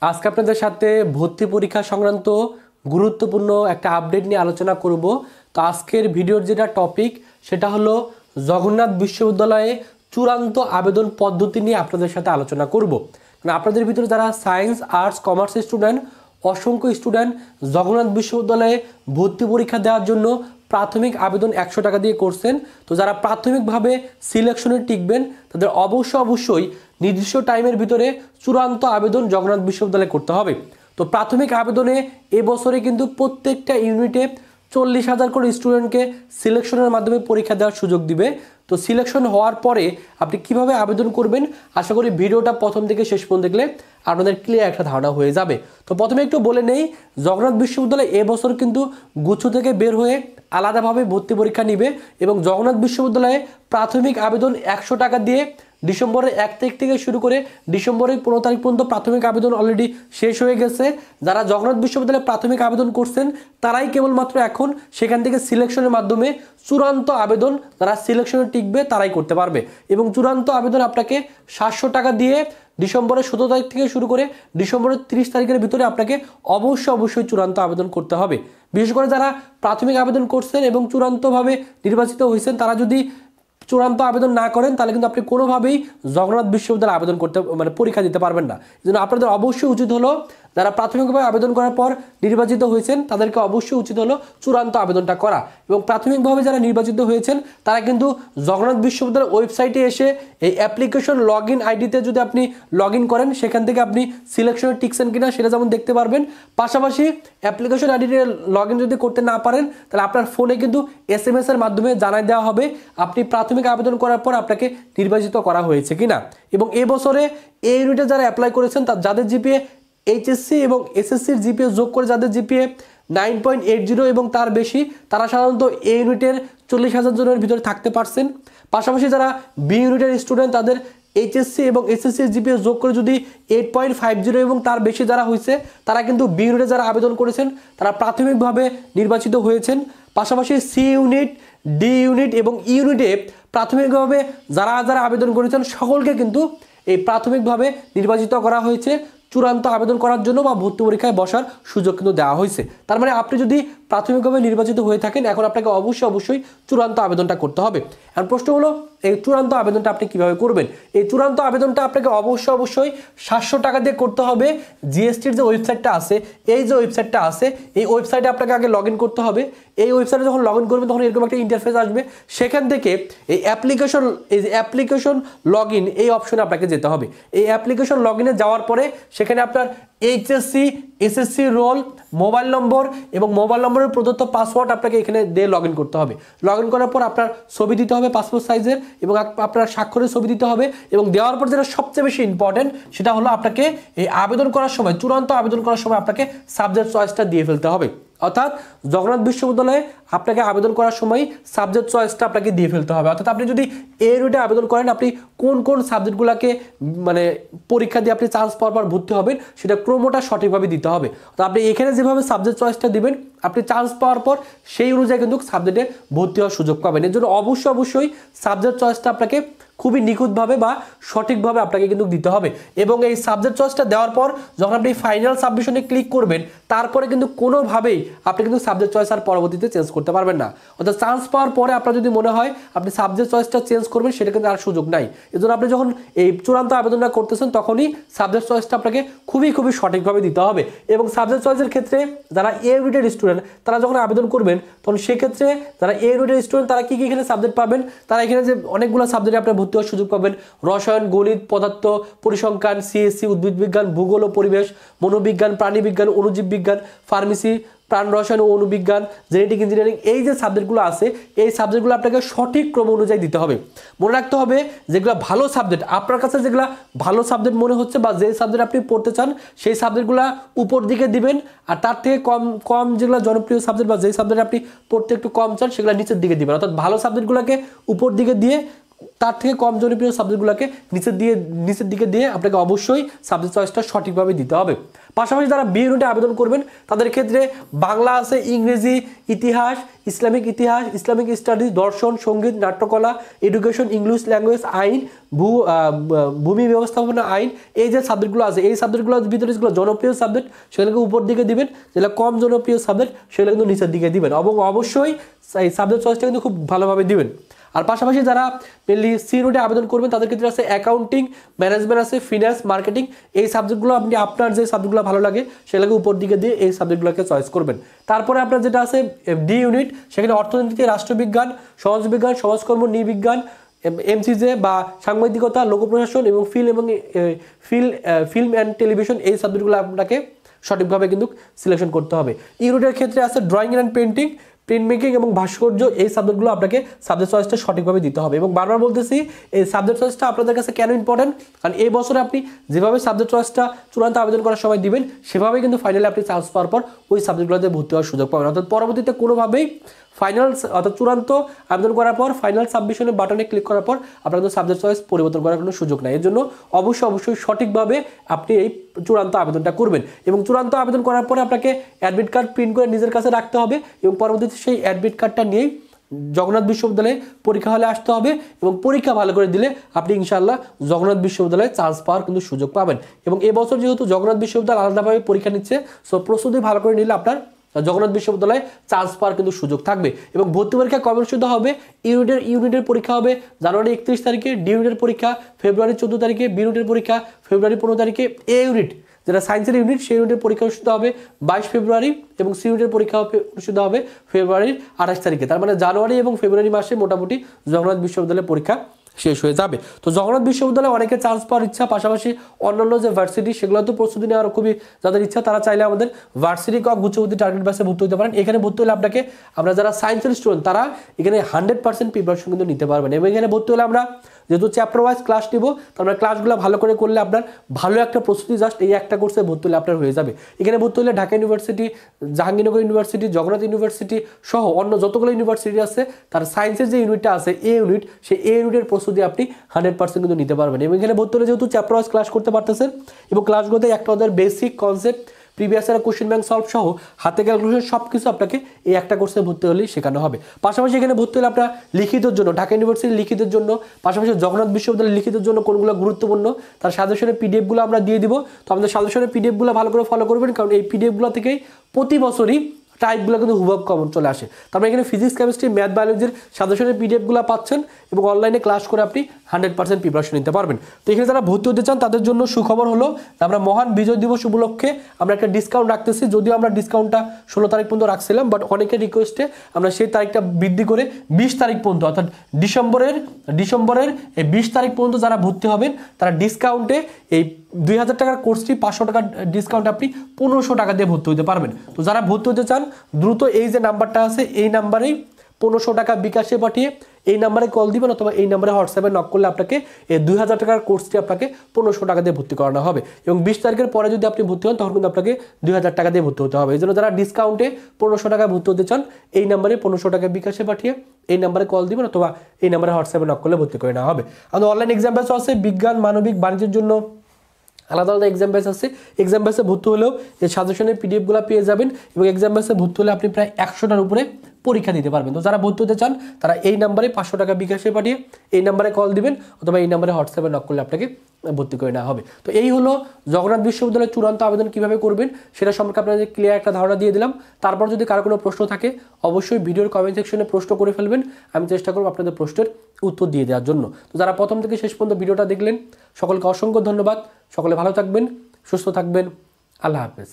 আজকে আপনাদের সাথে ভর্তি পরীক্ষা সংক্রান্ত গুরুত্বপূর্ণ একটা আপডেট নিয়ে আলোচনা করব। তো আজকের ভিডিওর যেটা টপিক সেটা হলো জগন্নাথ বিশ্ববিদ্যালয়ে চূড়ান্ত আবেদন পদ্ধতি নিয়ে আপনাদের সাথে আলোচনা করব। কারণ আপনাদের ভিতরে যারা সায়েন্স আর্টস কমার্স স্টুডেন্ট, অসংখ্য স্টুডেন্ট জগন্নাথ বিশ্ববিদ্যালয়ে ভর্তি পরীক্ষা দেওয়ার জন্য প্রাথমিক আবেদন 100 টাকা দিয়ে করছেন। তো যারা প্রাথমিকভাবে সিলেকশনে টিকবেন তাদের অবশ্যই নির্দিষ্ট টাইমের ভিতরে চূড়ান্ত আবেদন জগন্নাথ বিশ্ববিদ্যালয়ে করতে হবে। তো প্রাথমিক আবেদনে এবছরে কিন্তু প্রত্যেকটা ইউনিটে 40,000 করে স্টুডেন্টকে সিলেকশনের মাধ্যমে পরীক্ষা দেওয়ার সুযোগ দিবে। তো সিলেকশন হওয়ার পরে আপনি কিভাবে আবেদন করবেন, আশা করি ভিডিওটা প্রথম থেকে শেষ পর্যন্ত দেখলে আপনাদের ক্লিয়ার একটা ধারণা হয়ে যাবে। তো প্রথমে একটু বলে নেই, জগন্নাথ বিশ্ববিদ্যালয় এবছর কিন্তু গুচ্ছ থেকে বের হয়ে আলাদাভাবে ভর্তি পরীক্ষা নিবে এবং জগন্নাথ বিশ্ববিদ্যালয়ে প্রাথমিক আবেদন 100 টাকা দিয়ে ডিসেম্বরের 1 তারিখ থেকে শুরু করে ডিসেম্বরের 15 তারিখ পর্যন্ত প্রাথমিক আবেদন অলরেডি শেষ হয়ে গেছে। যারা জগন্নাথ বিশ্ববিদ্যালয়ে প্রাথমিক আবেদন করছেন তারাই কেবলমাত্র এখন সেখান থেকে সিলেকশনের মাধ্যমে চূড়ান্ত আবেদন যারা সিলেকশনে টিকবে তারাই করতে পারবে এবং চূড়ান্ত আবেদন আপনাকে 700 টাকা দিয়ে ডিসেম্বরের 17 তারিখ থেকে শুরু করে ডিসেম্বরের 30 তারিখের ভিতরে আপনাকে অবশ্যই চূড়ান্ত আবেদন করতে হবে। বিশেষ করে যারা প্রাথমিক আবেদন করছেন এবং চূড়ান্তভাবে নির্বাচিত হয়েছেন তারা যদি চূড়ান্ত আবেদন না করেন তাহলে কিন্তু আপনি কোনোভাবেই জগন্নাথ বিশ্ববিদ্যালয়ে আবেদন করতে পরীক্ষা দিতে পারবেন না। এই জন্য আপনাদের অবশ্যই উচিত হলো যারা প্রাথমিকভাবে আবেদন করার পর নির্বাচিত হয়েছেন তাদেরকে অবশ্যই উচিত হলো চূড়ান্ত আবেদনটা করা এবং প্রাথমিকভাবে যারা নির্বাচিত হয়েছেন তারা কিন্তু জগন্নাথ বিশ্ববিদ্যালয়ের ওয়েবসাইটে এসে এই অ্যাপ্লিকেশন লগ ইন আইডিতে যদি আপনি লগ ইন করেন সেখান থেকে আপনি সিলেকশনে টিকছেন কিনা সেটা যেমন দেখতে পারবেন। পাশাপাশি অ্যাপ্লিকেশন আইডিতে লগ ইন যদি করতে না পারেন তাহলে আপনার ফোনে কিন্তু SMS এর মাধ্যমে জানাই দেওয়া হবে আপনি প্রাথমিক আবেদন করার পর আপনাকে নির্বাচিত করা হয়েছে কিনা। এবং এবছরে এই ইউনিটে যারা অ্যাপ্লাই করেছেন যাদের জিপিএ HSC এবং SSCর জিপিএ যোগ করে যাদের জিপিএ 9.80 এবং তার বেশি তারা সাধারণত এই ইউনিটের 40,000 জনের ভিতরে থাকতে পারছেন। পাশাপাশি যারা বি ইউনিটের স্টুডেন্ট তাদের HSC এবং SSCর জিপিএ যোগ করে যদি 8.50 এবং তার বেশি যারা হয়েছে তারা কিন্তু বি ইউনিটে যারা আবেদন করেছেন তারা প্রাথমিকভাবে নির্বাচিত হয়েছেন। পাশাপাশি সি ইউনিট, ডি ইউনিট এবং ই ইউনিটে প্রাথমিকভাবে যারা আবেদন করেছেন সকলকে কিন্তু এই প্রাথমিকভাবে নির্বাচিত করা হয়েছে চূড়ান্ত আবেদন করার জন্য বা ভর্তি পরীক্ষায় বসার সুযোগ কিন্তু দেওয়া হয়েছে। তার মানে আপনি যদি প্রাথমিকভাবে নির্বাচিত হয়ে থাকেন এখন আপনাকে অবশ্যই চূড়ান্ত আবেদনটা করতে হবে। এখন প্রশ্ন হলো এই চূড়ান্ত আবেদনটা আপনি কিভাবে করবেন। এই চূড়ান্ত আবেদনটা আপনাকে অবশ্যই 700 টাকা দিয়ে করতে হবে। জিএসটির যে ওয়েবসাইটটা আছে, এই যে ওয়েবসাইটটা আছে এই ওয়েবসাইটে আপনাকে আগে লগ ইন করতে হবে। এই ওয়েবসাইটে যখন লগ ইন করবেন তখন এরকম একটা ইন্টারফেস আসবে, সেখান থেকে এই অ্যাপ্লিকেশন লগ ইন এই অপশনে আপনাকে যেতে হবে। এই অ্যাপ্লিকেশন লগ ইনে যাওয়ার পরে সেখানে আপনার HSC SSC roll, mobile number এবং মোবাইল নম্বরের প্রদত্ত পাসওয়ার্ড আপনাকে এখানে দিয়ে লগ ইন করতে হবে। লগ ইন করার পর আপনার ছবি দিতে হবে পাসপোর্ট সাইজের এবং আপনার স্বাক্ষরের ছবি দিতে হবে এবং দেওয়ার পর যেটা সবচেয়ে বেশি ইম্পর্টেন্ট সেটা হলো আপনাকে এই আবেদন করার সময় চূড়ান্ত আবেদন করার সময় আপনাকে সাবজেক্ট চয়েসটা দিয়ে ফেলতে হবে। অর্থাৎ জগন্নাথ বিশ্ববিদ্যালয়ে আপনাকে আবেদন করার সময় সাবজেক্ট চয়েসটা আপনাকে দিয়ে ফেলতে হবে। অর্থাৎ আপনি যদি এই ইউনিটে আবেদন করেন আপনি কোন সাবজেক্টগুলোকে পরীক্ষা দিয়ে আপনি চান্স পাওয়ার পর ভর্তি হবেন সেটা ক্রমটা সঠিকভাবে দিতে হবে। তো আপনি এখানে যেভাবে সাবজেক্ট চয়েসটা দিবেন আপনি চান্স পাওয়ার পর সেই অনুযায়ী কিন্তু সাবজেক্টে ভর্তি হওয়ার সুযোগ পাবেন। এর জন্য অবশ্যই সাবজেক্ট চয়েসটা আপনাকে খুবই নিখুঁতভাবে বা সঠিকভাবে আপনাকে কিন্তু দিতে হবে এবং এই সাবজেক্ট চয়েসটা দেওয়ার পর যখন আপনি ফাইনাল সাবমিশনে ক্লিক করবেন তারপরে কিন্তু কোনোভাবেই আপনি কিন্তু সাবজেক্ট চয়েস আর পরবর্তীতে চেঞ্জ করতে পারবেন না। অর্থাৎ চান্স পাওয়ার পরে আপনার যদি মনে হয় আপনি সাবজেক্ট চয়েসটা চেঞ্জ করবেন সেটা কিন্তু আর সুযোগ নাই। এজন্য আপনি যখন এই চূড়ান্ত আবেদনটা করতেছেন তখনই সাবজেক্ট চয়েসটা আপনাকে খুবই সঠিকভাবে দিতে হবে এবং সাবজেক্ট চয়েসের ক্ষেত্রে যারা এ ইউনিটের স্টুডেন্ট তারা যখন আবেদন করবেন তখন সেক্ষেত্রে যারা এ ইউনিটের স্টুডেন্ট তারা কি এখানে সাবজেক্ট পাবেন, তারা এখানে যে অনেকগুলো সাবজেক্টে আপনার ভর্তি হওয়ার সুযোগ পাবেন, রসায়ন, গণিত, পদার্থ, পরিসংখ্যান, CSC, উদ্ভিদ বিজ্ঞান, ভূগোল ও পরিবেশ, মনোবিজ্ঞান, প্রাণীবিজ্ঞান, অণুজীব বিজ্ঞান, ফার্মেসি, প্রাণ রসায়ন ও অনুবিজ্ঞান, জেনেটিক ইঞ্জিনিয়ারিং, এই যে সাবজেক্টগুলো আছে এই সাবজেক্টগুলো আপনাকে সঠিক ক্রম অনুযায়ী দিতে হবে। মনে রাখতে হবে যেগুলো ভালো সাবজেক্ট, আপনার কাছে যেগুলো ভালো সাবজেক্ট মনে হচ্ছে বা যে সাবজেক্ট আপনি পড়তে চান সেই সাবজেক্টগুলো উপর দিকে দিবেন আর তার থেকে কম যেগুলো জনপ্রিয় সাবজেক্ট বা যে সাবজেক্ট আপনি পড়তে একটু কম চান সেগুলো নিচের দিকে দিবেন। অর্থাৎ ভালো সাবজেক্টগুলোকে উপর দিকে দিয়ে তার থেকে কম জনপ্রিয় সাবজেক্টগুলোকে নিচের দিকে দিয়ে আপনাকে অবশ্যই সাবজেক্ট চয়েসটা সঠিকভাবে দিতে হবে। পাশাপাশি যারা বি ইউনিটে আবেদন করবেন তাদের ক্ষেত্রে বাংলা আছে, ইংরেজি, ইতিহাস, ইসলামিক স্টাডিজ, দর্শন, সঙ্গীত, নাট্যকলা, এডুকেশন, ইংলিশ ল্যাঙ্গুয়েজ, আইন, ভূমি ব্যবস্থাপনা আইন, এই যে সাবজেক্টগুলো আছে এই সাবজেক্টগুলোর ভিতরে যেগুলো জনপ্রিয় সাবজেক্ট সেগুলোকে উপর দিকে দিবেন, যেগুলো কম জনপ্রিয় সাবজেক্ট সেগুলো কিন্তু নিচের দিকে দিবেন এবং অবশ্যই এই সাবজেক্ট চয়েসটা কিন্তু খুব ভালোভাবে দিবেন। আর পাশাপাশি যারা মেনলি সি ইউনিটে আবেদন করবেন তাদের ক্ষেত্রে আছে অ্যাকাউন্টিং, ম্যানেজমেন্ট আছে, ফিনান্স, মার্কেটিং, এই সাবজেক্টগুলো আপনি আপনার যে সাবজেক্টগুলো ভালো লাগে সেগুলোকে উপর দিকে দিয়ে এই সাবজেক্টগুলোকে চয়েস করবেন। তারপরে আপনার যেটা আছে ডি ইউনিট, সেখানে অর্থনীতি, রাষ্ট্রবিজ্ঞান, সমাজবিজ্ঞান, সমাজকর্ম, নৃবিজ্ঞান, এমসিজে বা সাংবাদিকতা, লোক প্রশাসন এবং ফিল্ম অ্যান্ড টেলিভিশন, এই সাবজেক্টগুলো আপনাকে সঠিকভাবে কিন্তু সিলেকশন করতে হবে। ইউনিটের ক্ষেত্রে আছে drawing and painting, print making এবং ভাস্কর্য, এই সাবজেক্টগুলো আপনাকে সাবজেক্ট চয়েসটা সঠিকভাবে দিতে হবে। এবং বারবার বলতেছি এই সাবজেক্ট চয়েসটা আপনাদের কাছে কেন ইম্পর্টেন্ট, কারণ এই বছরে আপনি যেভাবে সাবজেক্ট চয়েসটা চূড়ান্ত আবেদন করার সময় দিবেন সেভাবেই কিন্তু ফাইনালি আপনি চান্স পাওয়ার পর ওই সাবজেক্টগুলোতে ভর্তি হওয়ার সুযোগ পাবেন। অর্থাৎ পরবর্তীতে কোনোভাবেই ফাইনাল অর্থাৎ চূড়ান্ত আবেদন করার পর ফাইনাল সাবমিশনের বাটনে ক্লিক করার পর আপনার কিন্তু সাবজেক্ট চয়েস পরিবর্তন করার কোনো সুযোগ নাই। এর জন্য অবশ্যই সঠিকভাবে আপনি এই চূড়ান্ত আবেদনটা করবেন এবং চূড়ান্ত আবেদন করার পরে আপনাকে অ্যাডমিট কার্ড প্রিন্ট করে নিজের কাছে রাখতে হবে এবং পরবর্তীতে সেই অ্যাডমিট কার্ডটা নিয়েই জগন্নাথ বিশ্ববিদ্যালয়ে পরীক্ষা হলে আসতে হবে এবং পরীক্ষা ভালো করে দিলে আপনি ইনশাআল্লাহ জগন্নাথ বিশ্ববিদ্যালয়ে চান্স পাওয়ার কিন্তু সুযোগ পাবেন। এবং এবছর যেহেতু জগন্নাথ বিশ্ববিদ্যালয় আলাদাভাবে পরীক্ষা নিচ্ছে, সো প্রস্তুতি ভালো করে নিলে আপনার জগন্নাথ বিশ্ববিদ্যালয়ে চান্স পাওয়ার কিন্তু সুযোগ থাকবে। এবং ভর্তি পরীক্ষা কবে অনুষ্ঠিত হবে, ইউনিটের পরীক্ষা হবে জানুয়ারি 31 তারিখে, ডি ইউনিটের পরীক্ষা ফেব্রুয়ারি 14 তারিখে, বি ইউনিটের পরীক্ষা ফেব্রুয়ারি 15 তারিখে, এ ইউনিট যেটা সায়েন্সের ইউনিট সেই ইউনিটের পরীক্ষা অনুষ্ঠিত হবে 22 ফেব্রুয়ারি এবং সি ইউনিটের পরীক্ষা অনুষ্ঠিত হবে ফেব্রুয়ারির 28 তারিখে। তার মানে জানুয়ারি এবং ফেব্রুয়ারি মাসে মোটামুটি জগন্নাথ বিশ্ববিদ্যালয়ের পরীক্ষা শেষ হয়ে যাবে। তো জগন্নাথ বিশ্ববিদ্যালয়ে অনেকে চান্স পাওয়ার ইচ্ছা, পাশাপাশি অন্যান্য যে ভার্সিটি সেগুলো তো প্রস্তুতি নেওয়ার খুবই যাদের ইচ্ছা তারা চাইলে আমাদের ভার্সিটি কক গুচ্ছবর্তী টার্গেট ব্যাচে ভর্তি হতে পারেন। এখানে ভর্তি হলে আপনাকে আমরা যারা সায়েন্সের স্টুডেন্ট তারা এখানে 100% প্রিপারেশন কিন্তু নিতে পারবেন এবং এখানে ভর্তি হলে আমরা যেহেতু চ্যাপ্টার ওয়াইজ ক্লাস নিব তার মানে ক্লাসগুলো ভালো করে করলে আপনার ভালো একটা প্রস্তুতি জাস্ট এই একটা কোর্সে ভর্তি হলে আপনার হয়ে যাবে। এখানে ভর্তি হলে Dhaka university, Jahangirnagar university, Jagannath university সহ অন্য যতগুলো ইউনিভার্সিটি আছে তার সায়েন্সের যে ইউনিটটা আছে এ ইউনিট, সেই এ ইউনিটের প্রস্তুতি আপনি 100% কিন্তু নিতে পারবেন। এবং এখানে ভর্তি হলে যেহেতু চ্যাপ্টার ওয়াইজ ক্লাস করতে পারতেছেন এবং ক্লাসগুলোতে একটা ওদের basic concept, previous year question bank solve সহ হাতে ক্যালকুলেশন সব কিছু আপনাকে এই একটা কোর্সে ভর্তি হলেই শেখানো হবে। পাশাপাশি এখানে ভর্তি হলে আপনার লিখিতের জন্য ঢাকা ইউনিভার্সিটির লিখিতের জন্য, পাশাপাশি জগন্নাথ বিশ্ববিদ্যালয়ের লিখিতের জন্য কোনগুলো গুরুত্বপূর্ণ তার সাজেশনের পিডিএফগুলো আমরা দিয়ে দিব। তো আমাদের সাজেশনের পিডিএফগুলো ভালো করে ফলো করবেন, কারণ এই পিডিএফগুলো থেকেই প্রতি বছরই টাইপগুলো কিন্তু হুবহু কমন চলে আসে। তারপরে এখানে ফিজিক্স, কেমিস্ট্রি, ম্যাথ, বায়োলজির সাজেশনের পিডিএফগুলো পাচ্ছেন এবং অনলাইনে ক্লাস করে আপনি 100% প্রিপারেশন নিতে পারবেন। তো এখানে যারা ভর্তি হতে চান তাদের জন্য সুখবর হলো আমরা মহান বিজয় দিবস উপলক্ষে আমরা একটা ডিসকাউন্ট রাখতেছি। যদিও আমরা ডিসকাউন্টটা 16 তারিখ পর্যন্ত রাখছিলাম, বাট অনেকের রিকোয়েস্টে আমরা সেই তারিখটা বৃদ্ধি করে 20 তারিখ পর্যন্ত, অর্থাৎ ডিসেম্বরের এই 20 তারিখ পর্যন্ত যারা ভর্তি হবেন তারা ডিসকাউন্টে এই 2000 টাকার কোর্সটি 500 টাকার ডিসকাউন্ট আপনি 1500 টাকা দিয়ে ভর্তি হতে পারবেন। তো যারা ভর্তি হতে চান দ্রুত এই যে নাম্বারটা আছে এই নাম্বারেই 1500 টাকা বিকাশে পাঠিয়ে এই নাম্বারে কল দিবেন অথবা এই নাম্বারে হোয়াটসঅ্যাপে নক করলে আপনাকে এই 2000 টাকার কোর্সটি আপনাকে 1500 টাকা দিয়ে ভর্তি করানো হবে। এবং 20 তারিখের পরে যদি আপনি ভর্তি হন তখন কিন্তু আপনাকে 2000 টাকা দিয়ে ভর্তি হতে হবে। এই জন্য যারা ডিসকাউন্টে 1500 টাকায় ভর্তি হতে চান এই নাম্বারে 1500 টাকা বিকাশে পাঠিয়ে এই নাম্বারে কল দিবেন অথবা এই নাম্বারে হোয়াটসঅ্যাপে নক করলে ভর্তি করে নেওয়া হবে। আমাদের অনলাইন এক্সাম ব্যাচ আছে, বিজ্ঞান, মানবিক, বাণিজ্যের জন্য আলাদা আলাদা এক্সাম ব্যাচ আছে। এক্সাম ব্যাচে ভর্তি হলেও এই সাজেশনের পিডিএফগুলো পেয়ে যাবেন এবং এক্সাম ব্যাচে ভর্তি হলে আপনি প্রায় 100টার উপরে পরীক্ষা দিতে পারবেন। তো যারা ভর্তি হতে চান তারা এই নাম্বারে 500 টাকা বিকাশে পাঠিয়ে এই নাম্বারে কল দিবেন অথবা এই নাম্বারে হোয়াটসঅ্যাপে নক করলে আপনাকে ভর্তি করে নেওয়া হবে। তো এই হলো জগন্নাথ বিশ্ববিদ্যালয়ের চূড়ান্ত আবেদন কীভাবে করবেন সেটা সম্পর্কে আপনাদের ক্লিয়ার একটা ধারণা দিয়ে দিলাম। তারপর যদি কারো কোনো প্রশ্ন থাকে অবশ্যই ভিডিওর কমেন্ট সেকশনে প্রশ্ন করে ফেলবেন, আমি চেষ্টা করব আপনাদের প্রশ্নের উত্তর দিয়ে দেওয়ার জন্য। তো যারা প্রথম থেকে শেষ পর্যন্ত ভিডিওটা দেখলেন সকলকে অসংখ্য ধন্যবাদ। সকলে ভালো থাকবেন, সুস্থ থাকবেন, আল্লাহ হাফেজ।